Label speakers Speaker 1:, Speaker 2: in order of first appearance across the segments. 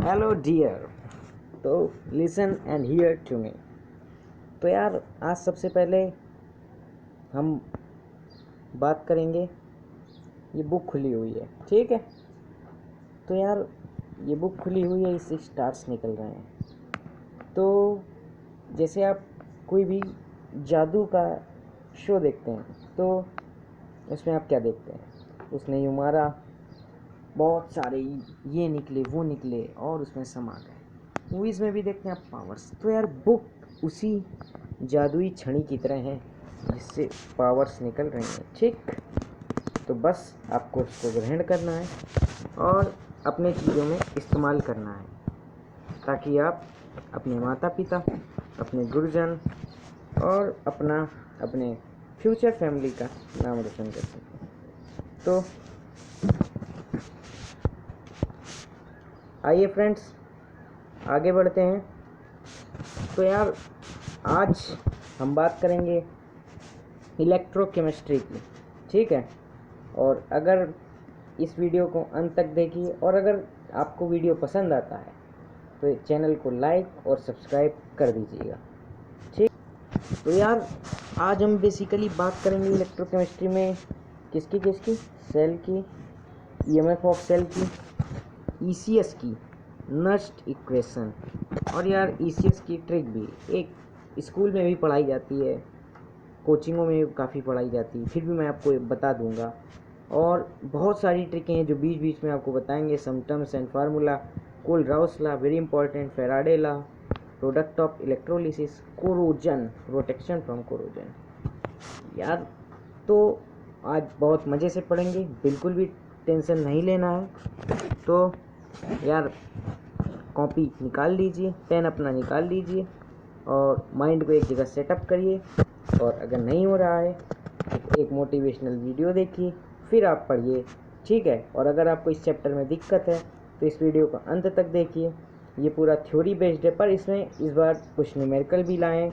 Speaker 1: Hello dear. तो listen and hear to me. तो यार आज सबसे पहले हम बात करेंगे, ये बुक खुली हुई है, ठीक है। तो यार ये बुक खुली हुई है, इससे स्टार्स निकल रहे हैं। तो जैसे आप कोई भी जादू का शो देखते हैं तो उसमें आप क्या देखते हैं, उसने यूँ मारा, बहुत सारे ये निकले वो निकले और उसमें समा गए। मूवीज़ में भी देखते हैं आप पावर्स। तो यार बुक उसी जादुई छड़ी की तरह है जिससे पावर्स निकल रही हैं, ठीक। तो बस आपको उसको ग्रहण करना है और अपने चीज़ों में इस्तेमाल करना है ताकि आप अपने माता पिता, अपने गुरुजन और अपने फ्यूचर फैमिली का नाम रोशन कर सकें। तो आइए फ्रेंड्स आगे बढ़ते हैं। तो यार आज हम बात करेंगे इलेक्ट्रोकेमिस्ट्री की, ठीक है। और अगर इस वीडियो को अंत तक देखिए और अगर आपको वीडियो पसंद आता है तो चैनल को लाइक और सब्सक्राइब कर दीजिएगा, ठीक। तो यार आज हम बेसिकली बात करेंगे इलेक्ट्रोकेमिस्ट्री में किसकी सेल की, ईएमएफ ऑफ सेल की, ईसीएस की, नस्ट इक्वेशन। और यार ईसीएस की ट्रिक भी एक स्कूल में भी पढ़ाई जाती है, कोचिंगों में भी काफ़ी पढ़ाई जाती है, फिर भी मैं आपको बता दूंगा। और बहुत सारी ट्रिकें हैं जो बीच बीच में आपको बताएंगे। Some terms and formula, Kohlrausch law very important, Faraday law, product of electrolysis, corrosion, protection from corrosion. यार तो आज बहुत मज़े से पढ़ेंगे, बिल्कुल भी टेंशन नहीं लेना है। तो यार कॉपी निकाल लीजिए, पेन अपना निकाल लीजिए और माइंड को एक जगह सेटअप करिए। और अगर नहीं हो रहा है तो एक मोटिवेशनल वीडियो देखिए, फिर आप पढ़िए, ठीक है। और अगर आपको इस चैप्टर में दिक्कत है तो इस वीडियो को अंत तक देखिए। ये पूरा थ्योरी बेस्ड है, पर इसमें इस बार कुछ न्यूमेरिकल भी लाएँ,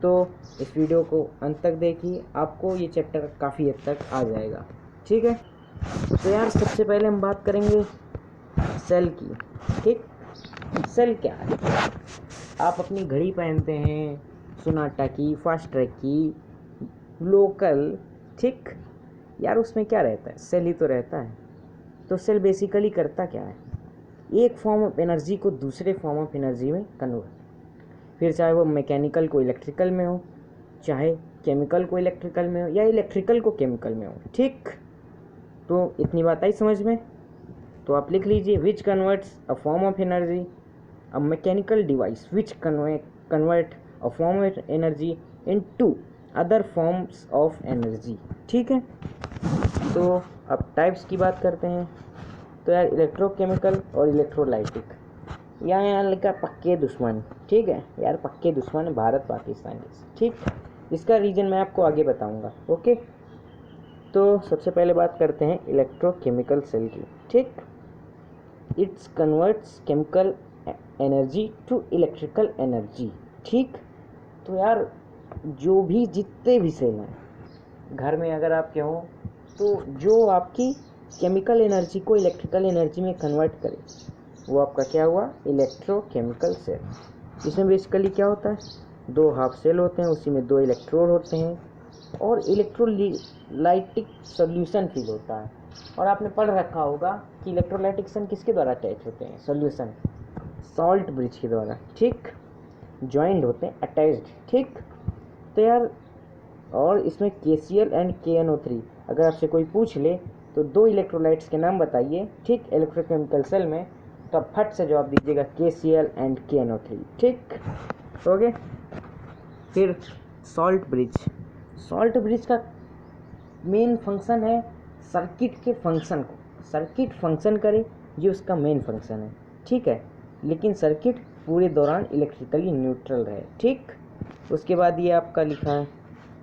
Speaker 1: तो इस वीडियो को अंत तक देखिए, आपको ये चैप्टर काफ़ी हद तक आ जाएगा, ठीक है। तो यार सबसे पहले हम बात करेंगे सेल की, ठीक। सेल क्या है? आप अपनी घड़ी पहनते हैं, सोनाटा की, फास्ट ट्रैक की, लोकल, ठीक। यार उसमें क्या रहता है? सेल ही तो रहता है। तो सेल बेसिकली करता क्या है? एक फॉर्म ऑफ एनर्जी को दूसरे फॉर्म ऑफ एनर्जी में कन्वर्ट, फिर चाहे वो मैकेनिकल को इलेक्ट्रिकल में हो, चाहे केमिकल को इलेक्ट्रिकल में हो, या इलेक्ट्रिकल को केमिकल में हो, ठीक। तो इतनी बात आई समझ में? तो आप लिख लीजिए, which converts a form of energy, a mechanical device which convert a form of energy into other forms of energy, ठीक है। तो अब टाइप्स की बात करते हैं। तो यार इलेक्ट्रोकेमिकल और इलेक्ट्रोलाइटिक, यहाँ लिखा पक्के दुश्मन, ठीक है। यार पक्के दुश्मन भारत पाकिस्तान के, ठीक। इसका रीज़न मैं आपको आगे बताऊंगा, ओके। तो सबसे पहले बात करते हैं इलेक्ट्रोकेमिकल सेल की, ठीक। It's converts chemical energy to electrical energy, ठीक। तो यार जो भी जितने भी सेल हैं घर में, अगर आप क्या हो, तो जो आपकी केमिकल एनर्जी को इलेक्ट्रिकल एनर्जी में कन्वर्ट करे वो आपका क्या हुआ? Electrochemical cell. इसमें बेसिकली क्या होता है? दो हाफ सेल होते हैं, उसी में दो इलेक्ट्रोड होते हैं और इलेक्ट्रोलाइटिक सॉल्यूशन फील होता है। और आपने पढ़ रखा होगा कि इलेक्ट्रोलाइटिक सन किसके द्वारा अटैच होते हैं? सॉल्यूशन सॉल्ट ब्रिज के द्वारा, ठीक। ज्वाइंट होते हैं, अटैच्ड, ठीक। तो यार और इसमें KCl एंड KNO3, अगर आपसे कोई पूछ ले तो दो इलेक्ट्रोलाइट्स के नाम बताइए, ठीक, इलेक्ट्रोकेमिकल सेल में, तो आप फट से जवाब दीजिएगा KCl एंड KNO3, ठीक, ओके। फिर सॉल्ट ब्रिज का मेन फंक्शन है सर्किट के फंक्शन को, सर्किट फंक्शन करे, ये उसका मेन फंक्शन है, ठीक है। लेकिन सर्किट पूरे दौरान इलेक्ट्रिकली न्यूट्रल रहे, ठीक। उसके बाद ये आपका लिखा है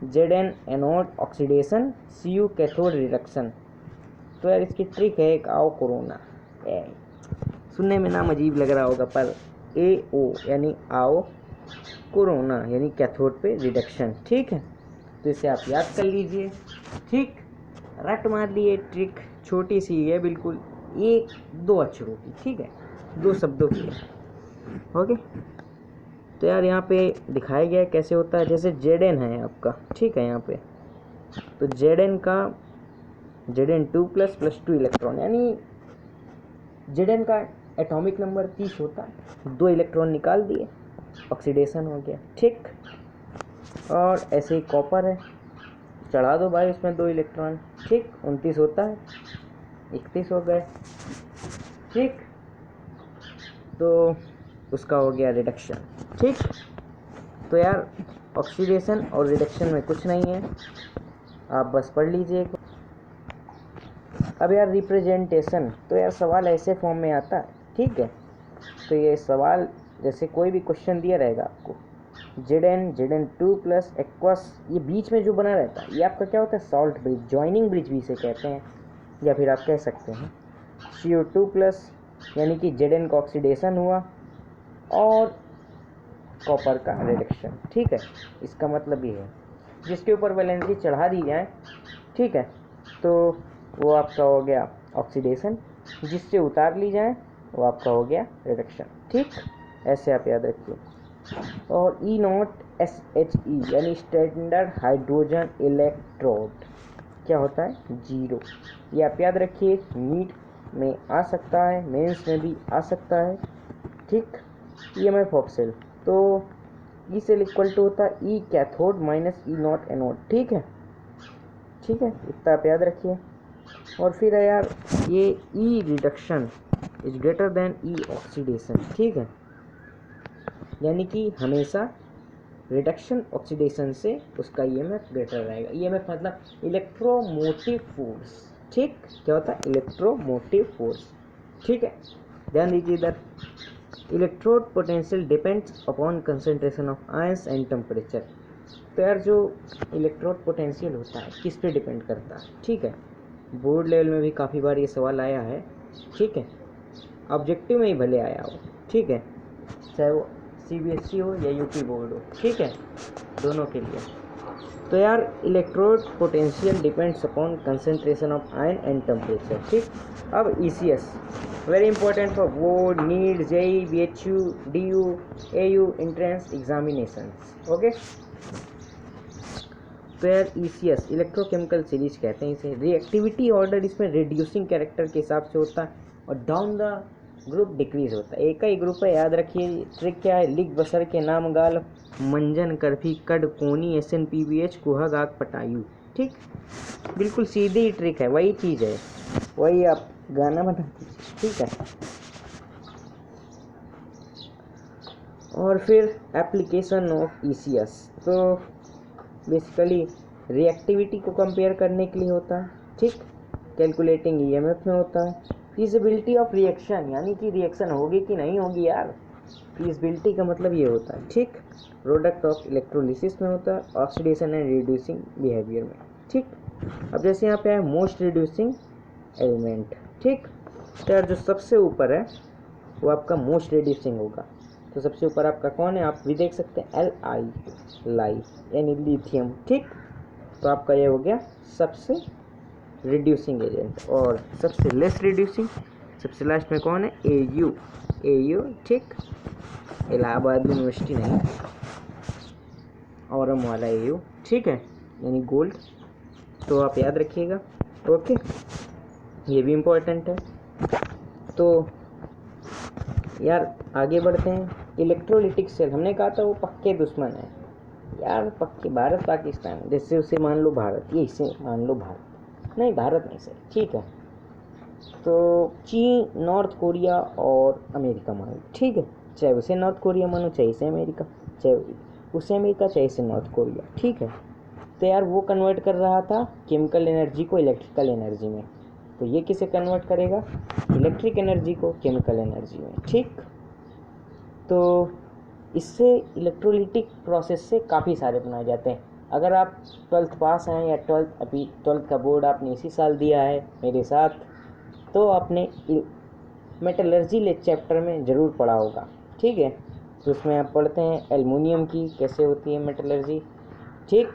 Speaker 1: Zn anode oxidation, Cu cathode reduction. तो यार इसकी ट्रिक है एक आओ कोरोना, सुनने में नाम अजीब लग रहा होगा, पर AO यानी आओ, कोरोना यानी कैथोड पे रिडक्शन, ठीक है। तो इसे आप याद कर लीजिए, ठीक। रट मार लिए, ट्रिक छोटी सी है बिल्कुल, एक दो अक्षरों की, ठीक है, दो शब्दों की है। ओके, तो यार यहाँ पे दिखाया गया है कैसे होता है। जैसे Zn है आपका, ठीक है, यहाँ पे तो Zn का Zn2 प्लस 2 इलेक्ट्रॉन, यानी Zn का एटॉमिक नंबर 30 होता है, 2 इलेक्ट्रॉन निकाल दिए, ऑक्सीडेशन हो गया, ठीक। और ऐसे ही कॉपर है, चढ़ा दो भाई उसमें 2 इलेक्ट्रॉन, ठीक, 29 होता है, 31 हो गए, ठीक। तो उसका हो गया रिडक्शन, ठीक। तो यार ऑक्सीडेशन और रिडक्शन में कुछ नहीं है, आप बस पढ़ लीजिए। अब यार रिप्रेजेंटेशन, तो यार सवाल ऐसे फॉर्म में आता है, ठीक है। तो ये सवाल जैसे कोई भी क्वेश्चन दिया रहेगा आपको, Zn2 प्लस एक्वस, ये बीच में जो बना रहता है ये आपका क्या होता है, सॉल्ट ब्रिज, जॉइनिंग ब्रिज भी इसे कहते हैं, या फिर आप कह सकते हैं CO2 प्लस, यानी कि Zn का ऑक्सीडेशन हुआ और कॉपर का रिडक्शन, ठीक है। इसका मतलब ये है जिसके ऊपर वैलेंसी चढ़ा दी जाए, ठीक है, तो वो आपका हो गया ऑक्सीडेशन, जिससे उतार ली जाए वो आपका हो गया रिडक्शन, ठीक। ऐसे आप याद रखिए। और E0SHE यानी स्टैंडर्ड हाइड्रोजन इलेक्ट्रोड क्या होता है, 0। ये आप याद रखिए, नीट में आ सकता है, मेंस में भी आ सकता है, ठीक। EMF ऑफ सेल, तो ई सेल इक्वल टू होता है ई कैथोड माइनस E0 एनोड, ठीक है, ठीक है, इतना आप याद रखिए। और फिर है यार ये E reduction is greater than E oxidation, ठीक है, यानी कि हमेशा रिडक्शन ऑक्सीडेशन से उसका EMF ग्रेटर रहेगा। EMF मतलब इलेक्ट्रोमोटिव फोर्स, ठीक, क्या होता है, इलेक्ट्रोमोटिव फोर्स, ठीक है। ध्यान दीजिए इधर, electrode potential depends upon concentration of ions and temperature. तो यार जो इलेक्ट्रोड पोटेंशियल होता है किस पे डिपेंड करता है, ठीक है। बोर्ड लेवल में भी काफ़ी बार ये सवाल आया है, ठीक है, ऑब्जेक्टिव में ही भले आया हो, ठीक है, चाहे वो CBSE हो या UP बोर्ड हो, ठीक है, दोनों के लिए। तो यार electrode potential depends upon concentration of ion and temperature, ठीक। अब ECS very important for board, NEET, JEE, BHU, DU, AU entrance examinations, okay. तो यार ECS इलेक्ट्रोकेमिकल सीरीज कहते हैं इसे। रिएक्टिविटी ऑर्डर इसमें रिड्यूसिंग कैरेक्टर के हिसाब से होता है और डाउन द ग्रुप डिक्रीज होता है। एक ही ग्रुप है, याद रखिए। ट्रिक क्या है, लिख बसर के नाम गाल, मंजन करफी कड कोनी SNPBH कुहग आग पटायु, ठीक, बिल्कुल सीधी ही ट्रिक है, वही चीज़ है, वही आप गाना बना दीजिए, ठीक है। और फिर एप्लीकेशन ऑफ ECS, तो बेसिकली रिएक्टिविटी को कंपेयर करने के लिए होता है, ठीक, कैलकुलेटिंग EMF में होता है। फिजिबिलिटी ऑफ रिएक्शन, यानी कि रिएक्शन होगी कि नहीं होगी यार, फिजिबिलिटी का मतलब ये होता है, ठीक। प्रोडक्ट ऑफ इलेक्ट्रोलिसिस में होता है, ऑक्सीडेशन एंड रिड्यूसिंग बिहेवियर में, ठीक। अब जैसे यहाँ पे है मोस्ट रिड्यूसिंग एलिमेंट, ठीक। तो यार जो सबसे ऊपर है वो आपका मोस्ट रिड्यूसिंग होगा। तो सबसे ऊपर आपका कौन है, आप भी देख सकते हैं, Li, लाई यानी लिथियम, ठीक। तो आपका ये हो गया सबसे रिड्यूसिंग एजेंट। और सबसे लेस रिड्यूसिंग, सबसे लास्ट में कौन है, AU, ठीक, इलाहाबाद यूनिवर्सिटी नहीं, औरम वाला AU, ठीक है, यानी गोल्ड। तो आप याद रखिएगा, ओके, ये भी इम्पोर्टेंट है। तो यार आगे बढ़ते हैं। इलेक्ट्रोलिटिक सेल, हमने कहा था वो पक्के दुश्मन है यार, पक्के। भारत पाकिस्तान, जैसे उसे मान लो भारत, ये इसे मान लो भारत, नहीं भारत नहीं सर, ठीक है। तो चीन, नॉर्थ कोरिया और अमेरिका मान लो, ठीक है, चाहे उसे नॉर्थ कोरिया मानो, चाहे इसे अमेरिका, चाहे उसे अमेरिका, चाहे इसे नॉर्थ कोरिया, ठीक है। तो यार वो कन्वर्ट कर रहा था केमिकल एनर्जी को इलेक्ट्रिकल एनर्जी में, तो ये किसे कन्वर्ट करेगा, इलेक्ट्रिक एनर्जी को केमिकल एनर्जी में, ठीक। तो इससे इलेक्ट्रोलिटिक प्रोसेस से काफ़ी सारे बनाए जाते हैं। अगर आप 12th पास हैं या 12th, अभी 12th का बोर्ड आपने इसी साल दिया है मेरे साथ, तो आपने मेटलर्जी ले चैप्टर में ज़रूर पढ़ा होगा, ठीक है। तो उसमें आप पढ़ते हैं एल्युमिनियम की कैसे होती है मेटलर्जी, ठीक।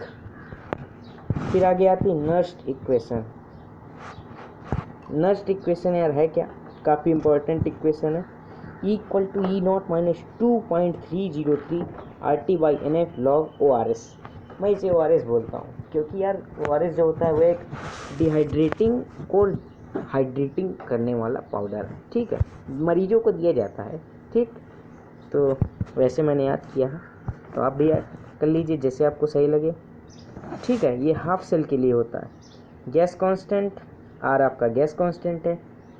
Speaker 1: फिर आगे आती है नर्स्ट इक्वेशन, नेक्स्ट इक्वेशन यार है क्या, काफ़ी इंपॉर्टेंट इक्वेशन है, equal to E naught minus 2.303 RT/NF log ORS। मैं इसे ORS बोलता हूँ क्योंकि यार ORS जो होता है वो एक डिहाइड्रेटिंग और हाइड्रेटिंग करने वाला पाउडर है, ठीक है, मरीजों को दिया जाता है, ठीक। तो वैसे मैंने याद किया है, तो आप भी याद कर लीजिए जैसे आपको सही लगे, ठीक है। ये हाफ सेल के लिए होता है। गैस कांस्टेंट आर आपका गैस कांस्टेंट है,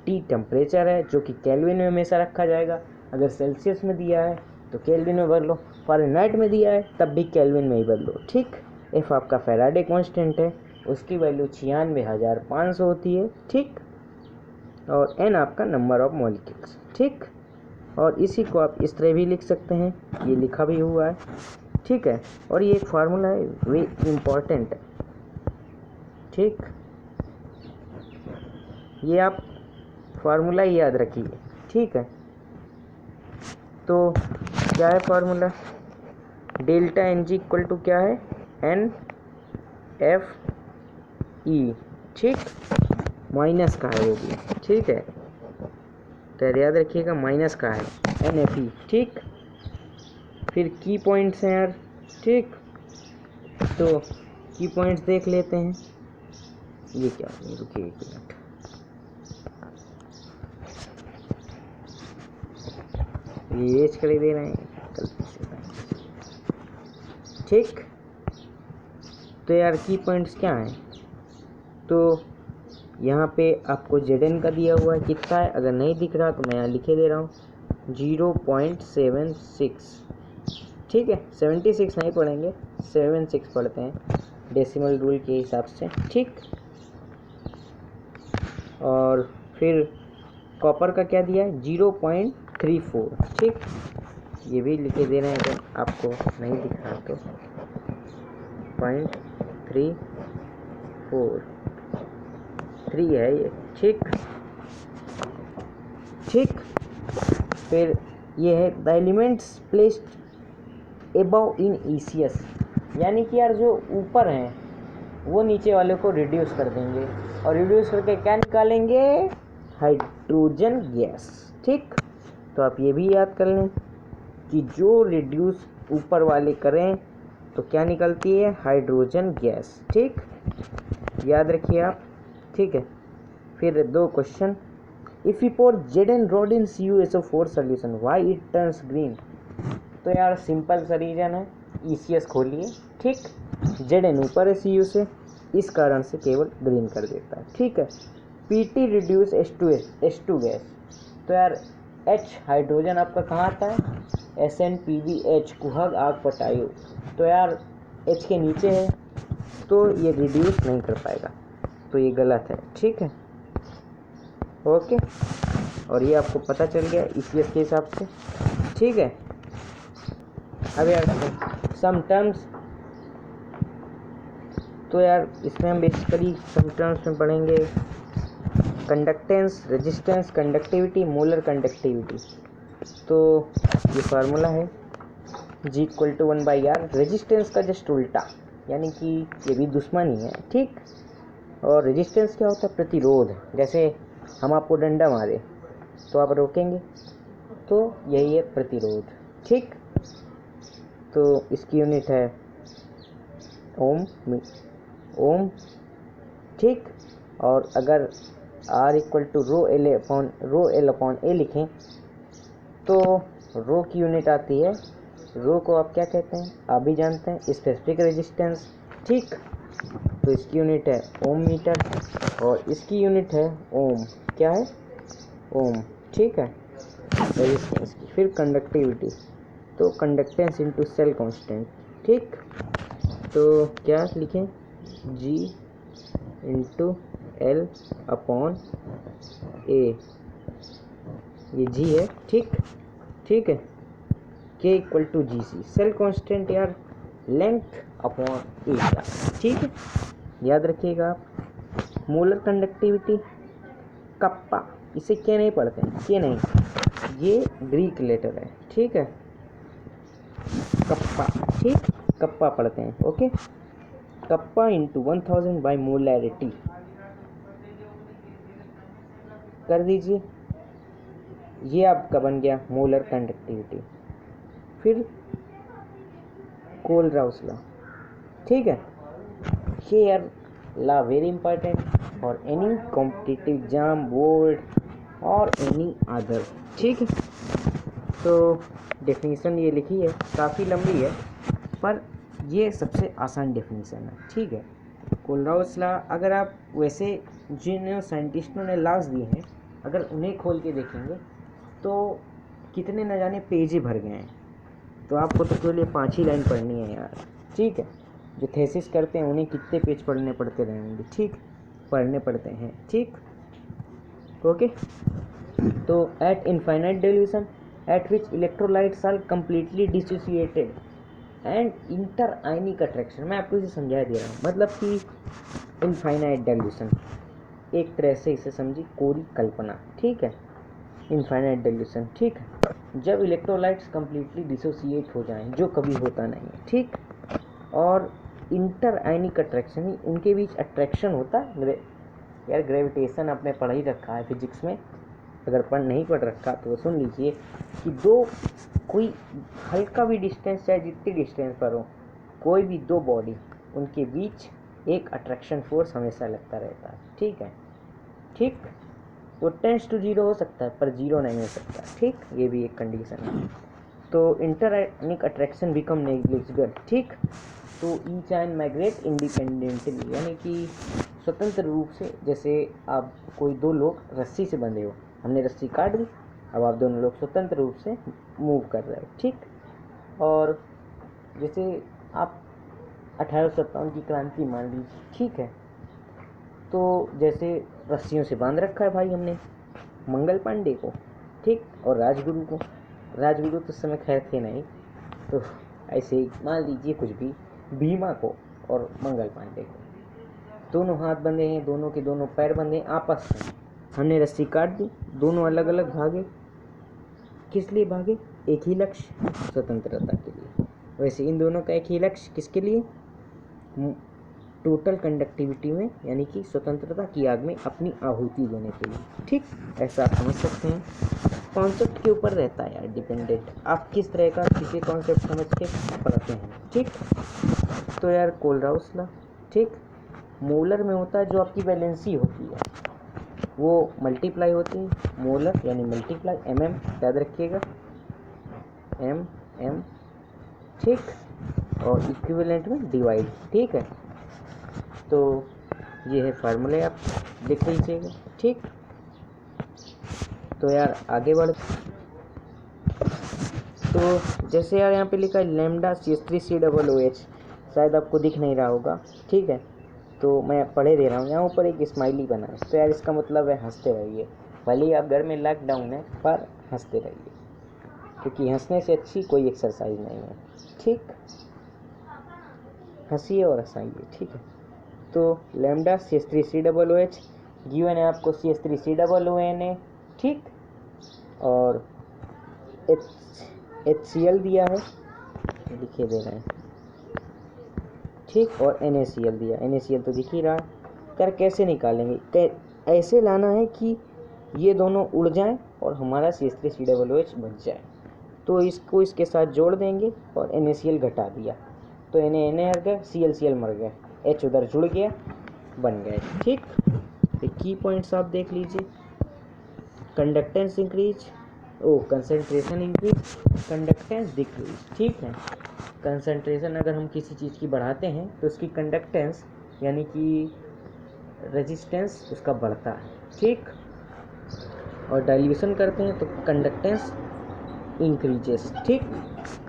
Speaker 1: टी टेम्परेचर है जो कि केल्विन में हमेशा रखा जाएगा, अगर सेल्सियस में दिया है तो केल्विन में बदलो, फ़ारेनहाइट में दिया है तब भी केल्विन में ही बदलो, ठीक। एफ आपका फैराडे कांस्टेंट है, उसकी वैल्यू 96,500 होती है, ठीक। और एन आपका नंबर ऑफ मॉलिक्यूल्स, ठीक। और इसी को आप इस तरह भी लिख सकते हैं, ये लिखा भी हुआ है, ठीक है। और ये एक फार्मूला है, वे इम्पॉर्टेंट है, ठीक। ये आप फार्मूला ही याद रखिए, ठीक है। तो क्या है formula, delta N G equal to क्या है, एन एफ ई, ठीक, माइनस का है वो भी, ठीक है। तो याद रखिएगा माइनस का है एन एफ ई, ठीक। फिर की पॉइंट्स हैं यार, ठीक। तो की पॉइंट्स देख लेते हैं, ये क्या है, रुकिए एक मिनट, ये एज कर दे रहे हैं गलती से, ठीक। तो यार की पॉइंट्स क्या हैं, तो यहाँ पे आपको जेड का दिया हुआ है कितना है, अगर नहीं दिख रहा तो मैं यहाँ लिखे दे रहा हूँ 0.76, ठीक है। 76 नहीं पढ़ेंगे, 76 पढ़ते हैं डेसिमल रूल के हिसाब से, ठीक। और फिर कॉपर का क्या दिया है 0.34, ठीक, ये भी लिखे दे रहे हैं, अगर आपको नहीं दिख रहा तो 0.343 है ये, ठीक, ठीक। फिर ये है the elements placed above in ECS, यानी कि यार जो ऊपर हैं वो नीचे वाले को रिड्यूस कर देंगे, और रिड्यूस करके क्या निकालेंगे, हाइड्रोजन गैस, ठीक। तो आप ये भी याद कर लें कि जो रिड्यूस ऊपर वाले करें तो क्या निकलती है, हाइड्रोजन गैस, ठीक, याद रखिए आप, ठीक है। फिर दो question, if you pour Z N rod in CuSO4 solution why it turns green. तो यार सिंपल सा रीजन है, ECS खोलिए, ठीक, जेडन ऊपर है CU से, इस कारण से केवल ग्रीन कर देता है, ठीक है। PT रिड्यूस H2 गैस, तो यार H हाइड्रोजन आपका कहाँ आता है, SN-PbH कुहग आग पटायु, तो यार H के नीचे है तो ये रिड्यूस नहीं कर पाएगा, तो ये गलत है, ठीक है, ओके। और ये आपको पता चल गया ECS के हिसाब से, ठीक है। अब यार सम टर्म्स, तो यार इसमें हम बेसिकली सम टर्म्स में पढ़ेंगे conductance, resistance, conductivity, molar conductivity. तो ये फार्मूला है G equal to 1/R, resistance का जस्ट उल्टा, यानी कि ये भी दुश्मन ही है, ठीक। और रेजिस्टेंस क्या होता है, प्रतिरोध, जैसे हम आपको डंडा मारे तो आप रोकेंगे, तो यही है प्रतिरोध, ठीक। तो इसकी यूनिट है ओम, ठीक। और अगर R equal to rho L upon A लिखें तो रो की यूनिट आती है, रो को आप क्या कहते हैं आप भी जानते हैं, स्पेसिफिक रेजिस्टेंस, ठीक। तो इसकी यूनिट है ओम मीटर और इसकी यूनिट है ओम, क्या है, ओम, ठीक है, रेजिस्टेंस की। फिर कंडक्टिविटी, तो कंडक्टेंस इनटू सेल कांस्टेंट, ठीक। तो क्या लिखें, G into L upon A, ये G है, ठीक, ठीक है। K equal to GC, cell constant यार लेंथ अपॉन एरिया, ठीक है, याद रखिएगा आप। मोलर कंडक्टिविटी कप्पा, इसे के नहीं पढ़ते हैं, के नहीं, ये ग्रीक लेटर है, ठीक है, कप्पा, ठीक, कप्पा पढ़ते हैं, okay. Kappa into 1000 by molarity, कर दीजिए। ये आपका बन गया मोलर कंडक्टिविटी। फिर कोलराउस लॉ, ठीक है। ये यार law very important for any competitive exam, board और एनी अदर, ठीक है। तो डेफिनेशन ये लिखी है, काफ़ी लंबी है पर ये सबसे आसान डेफिनेशन है, ठीक है। कोलराउस लॉ, अगर आप वैसे जिन साइंटिस्टों ने लॉज दिए हैं अगर उन्हें खोल के देखेंगे तो कितने न जाने पेज ही भर गए हैं। तो आपको तो केवल 5 ही लाइन पढ़नी है यार, ठीक है। जो थेसिस करते हैं उन्हें कितने पेज पढ़ने पड़ते रहेंगे, ठीक, पढ़ने पड़ते हैं, ठीक, ओके। तो at infinite dilution at which electrolytes are completely dissociated and interionic attraction, मैं आपको इसे समझा दे रहा हूँ। मतलब कि इनफाइनाइट डिल्यूशन एक तरह से इसे समझी कोरी कल्पना, ठीक है। इनफाइनाइट डिल्यूशन, ठीक है, जब इलेक्ट्रोलाइट्स कंप्लीटली डिसोसिएट हो जाएं, जो कभी होता नहीं है, ठीक। और इंटर आयनिक अट्रैक्शन, ही उनके बीच अट्रैक्शन होता है। यार ग्रेविटेशन आपने पढ़ ही रखा है फिजिक्स में, अगर नहीं पढ़ रखा तो सुन लीजिए कि दो कोई हल्का भी डिस्टेंस, चाहे जितनी डिस्टेंस पर हो, कोई भी दो बॉडी, उनके बीच एक अट्रैक्शन फोर्स हमेशा लगता रहता है, ठीक है, ठीक। वो टेंस टू 0 हो सकता है पर 0 नहीं हो सकता, ठीक, ये भी एक कंडीशन है। तो इंटरएनिक अट्रैक्शन बिकम नेग्लिजिबल, ठीक। तो ईच एंड माइग्रेट इंडिपेंडेंटली, यानी कि स्वतंत्र रूप से। जैसे आप कोई दो लोग रस्सी से बंधे हो, हमने रस्सी काट दी, अब आप दोनों लोग स्वतंत्र रूप से मूव कर रहे हो, ठीक। और जैसे आप 1857 की क्रांति मान लीजिए, ठीक है। तो जैसे रस्सियों से बांध रखा है भाई हमने मंगल पांडे को, ठीक, और राजगुरु को। राजगुरु तो उस समय खैर थे नहीं, तो ऐसे ही मान लीजिए कुछ भी, भीमा को और मंगल पांडे को, दोनों हाथ बंधे हैं, दोनों के दोनों पैर बंधे हैं आपस में। हमने रस्सी काट दी, दोनों अलग अलग भागे। किस लिए भागे? एक ही लक्ष्य, स्वतंत्रता के लिए। वैसे इन दोनों का एक ही लक्ष्य, किसके लिए? टोटल कंडक्टिविटी में, यानी कि स्वतंत्रता की आग में अपनी आहुति देने के लिए, ठीक। ऐसा आप समझ सकते हैं। कॉन्सेप्ट के ऊपर रहता है यार डिपेंडेंट, आप किस तरह का किसी कॉन्सेप्ट समझ के पढ़ते हैं, ठीक। तो यार कोलराउस लॉ, ठीक, मोलर में होता है जो आपकी वैलेंसी होती है वो मल्टीप्लाई होती है, मोलर यानी मल्टीप्लाई, mm याद रखिएगा, mm, ठीक, और इक्विवेलेंट में डिवाइड, ठीक है। तो ये है फार्मूले, आप लिख लीजिएगा, ठीक। तो यार आगे बढ़, तो जैसे यार यहाँ पे लिखा है लैम्डा CH3COOH, शायद आपको दिख नहीं रहा होगा, ठीक है। तो मैं पढ़े दे रहा हूँ, यहाँ ऊपर एक स्माइली बना है, तो यार इसका मतलब है हंसते रहिए, भले ही आप घर में लॉकडाउन है पर हंसते रहिए, क्योंकि हंसने से अच्छी कोई एक्सरसाइज नहीं है, ठीक। हंसिए और हंसाइए, ठीक है। तो लैम्डा CH3COOH गिवन है आपको, CH3COONA, ठीक, और HCl दिया है, लिखे दे रहे हैं, ठीक, और NaCl दिया, NaCl तो दिख ही रहा है। कर कैसे निकालेंगे? ऐसे लाना है कि ये दोनों उड़ जाएं और हमारा CH3COOH बच जाए। तो इसको इसके साथ जोड़ देंगे और NaCl घटा दिया, तो Na हट गया, Cl मर गया, H उधर जुड़ गया, बन गए, ठीक। की पॉइंट्स आप देख लीजिए, conductance increase, concentration increase, conductance decrease, ठीक है। कंसंट्रेशन अगर हम किसी चीज़ की बढ़ाते हैं तो उसकी कंडक्टेंस यानी कि रेजिस्टेंस उसका बढ़ता है, ठीक। और डाइल्यूशन करते हैं तो कंडक्टेंस इंक्रीजेस, ठीक।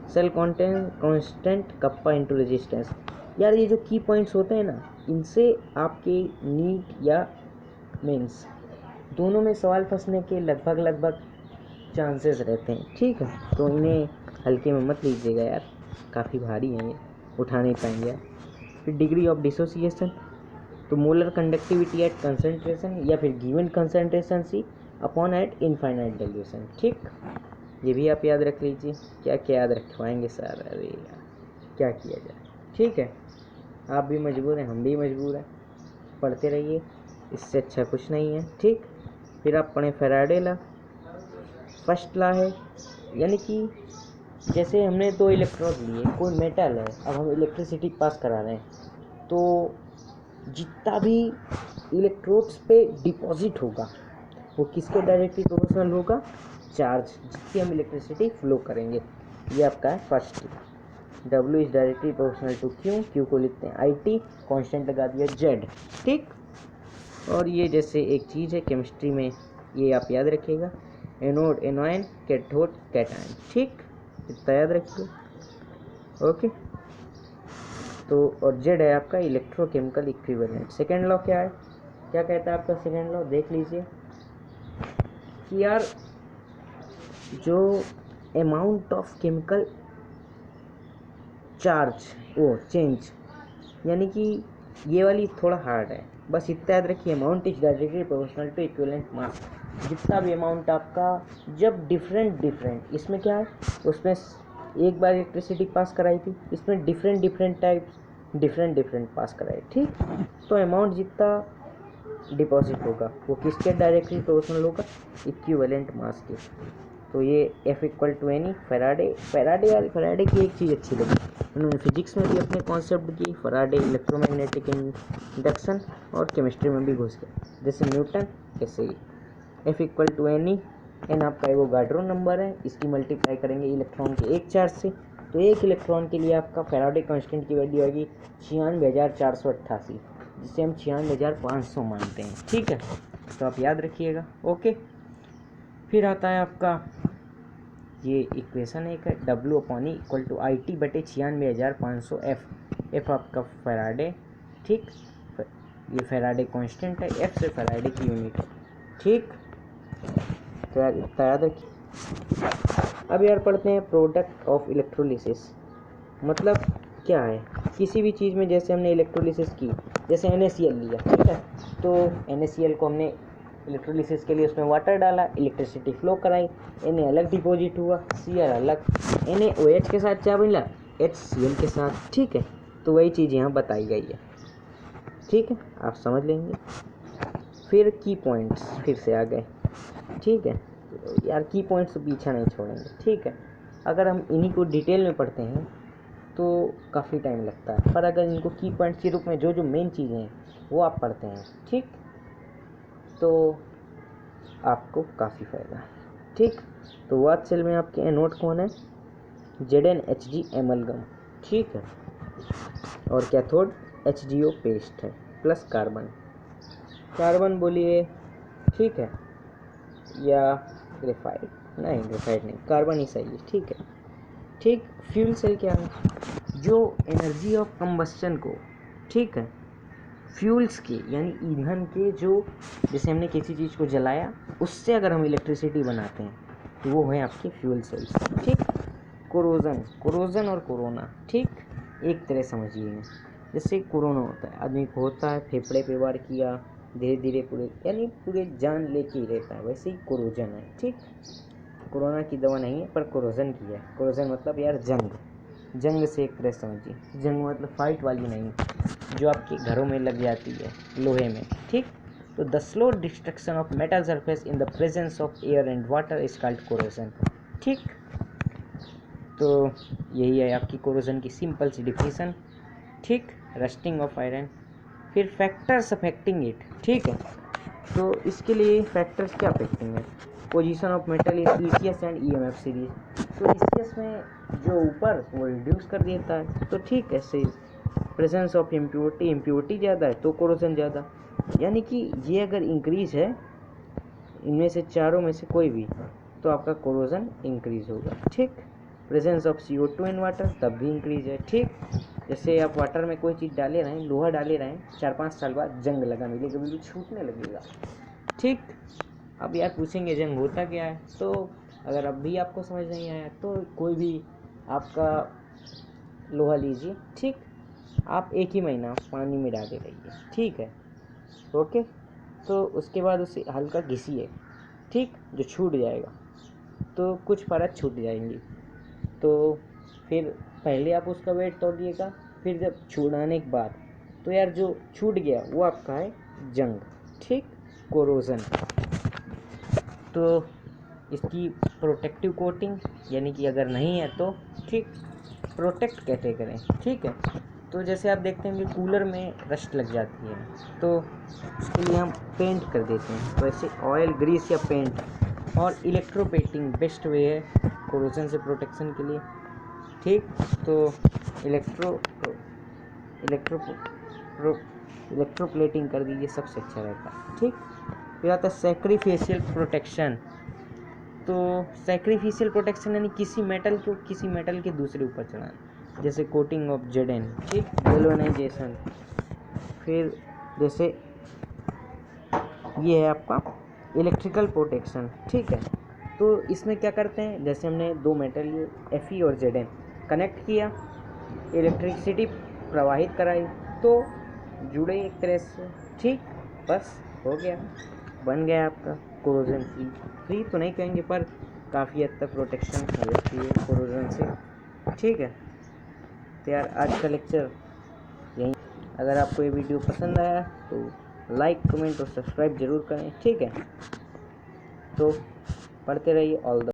Speaker 1: Cell constant kappa into resistance. यार ये जो की पॉइंट्स होते हैं ना, इनसे आपके नीट या मेंस दोनों में सवाल फंसने के लगभग चांसेस रहते हैं, ठीक है। तो इन्हें हल्के में मत लीजिएगा यार, काफ़ी भारी हैं ये, उठा नहीं पाएंगे यार। फिर डिग्री ऑफ डिसोसिएशन, तो मोलर कंडक्टिविटी एट कंसंट्रेशन या फिर given concentration C upon at infinite dilution, ठीक। ये भी आप याद रख लीजिए। क्या क्या याद रखवाएंगे सर, अरे यार क्या किया जाए, ठीक है। आप भी मजबूर हैं, हम भी मजबूर हैं, पढ़ते रहिए, इससे अच्छा कुछ नहीं है, ठीक। फिर आप पढ़ें फैराडे लॉ। फर्स्ट लॉ है, यानी कि जैसे हमने दो इलेक्ट्रोड लिए, कोई मेटल है, अब हम इलेक्ट्रिसिटी पास करा रहे हैं, तो जितना भी इलेक्ट्रोड्स पे डिपॉजिट होगा वो किसके डायरेक्टली प्रोपोर्शनल होगा? चार्ज, जिसकी हम इलेक्ट्रिसिटी फ्लो करेंगे। ये आपका है first. W is directly proportional to Q, Q को लिखते हैं IT, कांस्टेंट लगा दिया Z, ठीक। और ये जैसे एक चीज़ है केमिस्ट्री में, ये आप याद रखिएगा, एनोड एनोइन, कैथोड कैटायन, ठीक, इतना याद रखिए, ओके। तो और Z है आपका इलेक्ट्रोकेमिकल इक्विवेलेंट। सेकेंड लॉ क्या है, क्या कहता है आपका सेकेंड लॉ? देख लीजिए कि यार जो अमाउंट ऑफ केमिकल चार्ज वो चेंज, यानी कि ये वाली थोड़ा हार्ड है, बस इतना याद रखिए, amount is directly proportional to equivalent mass. जितना भी अमाउंट आपका, जब डिफरेंट, इसमें क्या है, उसमें एक बार इलेक्ट्रिसिटी पास कराई थी, इसमें डिफरेंट टाइप्स डिफरेंट पास कराए, ठीक। तो अमाउंट जितना डिपॉजिट होगा वो किसके डायरेक्टली प्रोपोर्शनल होगा? इक्विवेलेंट मास के। तो ये F equal to N e Faraday की एक चीज़ अच्छी लगी, उन्होंने फिजिक्स में भी अपने कॉन्सेप्ट की, फैराडे इलेक्ट्रोमैग्नेटिक इंडक्शन, और केमिस्ट्री में भी घुस गया, जैसे न्यूटन ऐसे ही। F equal to N e, N आपका एवोगाड्रो नंबर है, इसकी मल्टीप्लाई करेंगे इलेक्ट्रॉन के एक चार्ज से, तो एक इलेक्ट्रॉन के लिए आपका फैराडे कांस्टेंट की वैल्यू आएगी 96,488, जिसे हम 96,500 मानते हैं, ठीक है। तो आप याद रखिएगा, ओके। फिर आता है आपका ये इक्वेशन एक है, W/E इक्वल टू IT बटे 96,500 F आपका फैराडे, ठीक। ये फैराडे कांस्टेंट है, F से फैराडे की यूनिट है, ठीक। तो याद रखिए। अब यार पढ़ते हैं प्रोडक्ट ऑफ इलेक्ट्रोलिसिस। मतलब क्या है, किसी भी चीज़ में जैसे हमने इलेक्ट्रोलिसिस की, जैसे NaCl लिया, ठीक है, तो NaCl को हमने इलेक्ट्रोलिसिस के लिए उसमें वाटर डाला, इलेक्ट्रिसिटी फ्लो कराई, Na अलग डिपॉजिट हुआ, Cl अलग, NaOH के साथ क्या मिला? HCl के साथ, ठीक है। तो वही चीज़ यहाँ बताई गई है, ठीक है, आप समझ लेंगे। फिर की पॉइंट्स फिर से आ गए, ठीक है यार, की पॉइंट्स तो पीछा नहीं छोड़ेंगे, ठीक है। अगर हम इन्हीं को डिटेल में पढ़ते हैं तो काफ़ी टाइम लगता है, पर अगर इनको की पॉइंट्स के रूप में जो मेन चीज़ें हैं वो आप पढ़ते हैं, ठीक, तो आपको काफ़ी फ़ायदा है, ठीक। तो वाद सेल में आपके एनोड कौन है? ZnHg एमलगम, ठीक है। और कैथोड HgO पेस्ट है प्लस कार्बन बोलिए, ठीक है, या ग्रेफाइट, नहीं ग्रेफाइट नहीं, कार्बन ही सही है, ठीक है, ठीक। फ्यूल सेल क्या है? जो एनर्जी ऑफ कंबस्शन को, ठीक है, फ्यूल्स के यानी ईंधन के, जो जैसे हमने किसी चीज़ को जलाया उससे अगर हम इलेक्ट्रिसिटी बनाते हैं तो वो है आपके फ्यूल सेल्स, ठीक। कोरोजन और कोरोना, ठीक, एक तरह समझिए, जैसे कोरोना होता है, आदमी को होता है, फेफड़े पे वार किया, धीरे धीरे पूरे यानी पूरे जान लेके ही रहता है, वैसे ही कोरोजन है, ठीक। कोरोना की दवा नहीं है पर कोरोजन की है। कोरोजन मतलब यार जंग से एक तरह समझिए, जंग मतलब फाइट वाली नहीं, जो आपके घरों में लग जाती है लोहे में, ठीक। तो the slow destruction of metal surface in the presence of air and water is called corrosion, ठीक। तो यही है आपकी कोरोजन की सिंपल सी डिफिनीशन, ठीक। Rusting of iron. फिर फैक्टर्स अफेक्टिंग इट, ठीक है। तो इसके लिए फैक्टर्स क्या अफेक्टिंग है? Position of metal in ECS and EMF series. तो ECS में जो ऊपर वो रिड्यूस कर देता है, तो ठीक है, सही। प्रेजेंस ऑफ इम्प्योरिटी ज़्यादा है तो कोरोजन ज़्यादा, यानी कि ये अगर इंक्रीज है इनमें से चारों में से कोई भी, तो आपका कोरोजन इंक्रीज होगा, ठीक। Presence of CO2 in water, तब भी इंक्रीज है, ठीक। जैसे आप वाटर में कोई चीज़ डाले रहें, लोहा डाले रहें, 4-5 साल बाद जंग लगा मिलेगा, बिल्कुल छूटने लगेगा, ठीक। अब यार पूछेंगे जंग होता क्या है, तो अगर अब भी आपको समझ नहीं आया तो कोई भी आपका लोहा लीजिए, ठीक, आप 1 ही महीना पानी में डाले रहिए, ठीक है, ओके। तो उसके बाद उसे हल्का घिसिए, ठीक, जो छूट जाएगा, तो कुछ परत छूट जाएंगी, तो फिर पहले आप उसका वेट तोड़िएगा, फिर जब छुड़ाने के बाद, तो यार जो छूट गया वो आपका है जंग, ठीक, कोरोजन। तो इसकी प्रोटेक्टिव कोटिंग यानी कि अगर नहीं है तो ठीक प्रोटेक्ट कैसे करें, ठीक है। तो जैसे आप देखते हैं कि कूलर में रस्ट लग जाती है, तो उसके लिए हम पेंट कर देते हैं। तो ऐसे ऑयल, ग्रीस या पेंट और इलेक्ट्रोपेटिंग बेस्ट वे है कोरोजन से प्रोटेक्शन के लिए, ठीक। तो इलेक्ट्रोप्लेटिंग कर दीजिए, सबसे अच्छा रहता है, ठीक। फिर आता है सैक्रिफिशियल प्रोटेक्शन। तो सैक्रिफिशियल प्रोटेक्शन यानी किसी मेटल को किसी मेटल के दूसरे ऊपर चढ़ाना, जैसे कोटिंग ऑफ जेडन, ठीक, गैल्वेनाइजेशन। फिर जैसे ये है आपका इलेक्ट्रिकल प्रोटेक्शन, ठीक है। तो इसमें क्या करते हैं, जैसे हमने दो मेटल लिए Fe और Zn कनेक्ट किया, इलेक्ट्रिसिटी प्रवाहित कराई, तो जुड़े एक तरह से, ठीक, बस हो गया, बन गया आपका कोरोजन फ्री तो नहीं कहेंगे पर काफ़ी हद तक प्रोटेक्शन हो जाती है कोरोजन से, ठीक है। तो यार आज का लेक्चर यहीं। अगर आपको ये वीडियो पसंद आया तो लाइक, कमेंट और सब्सक्राइब जरूर करें, ठीक है। तो पढ़ते रहिए। All the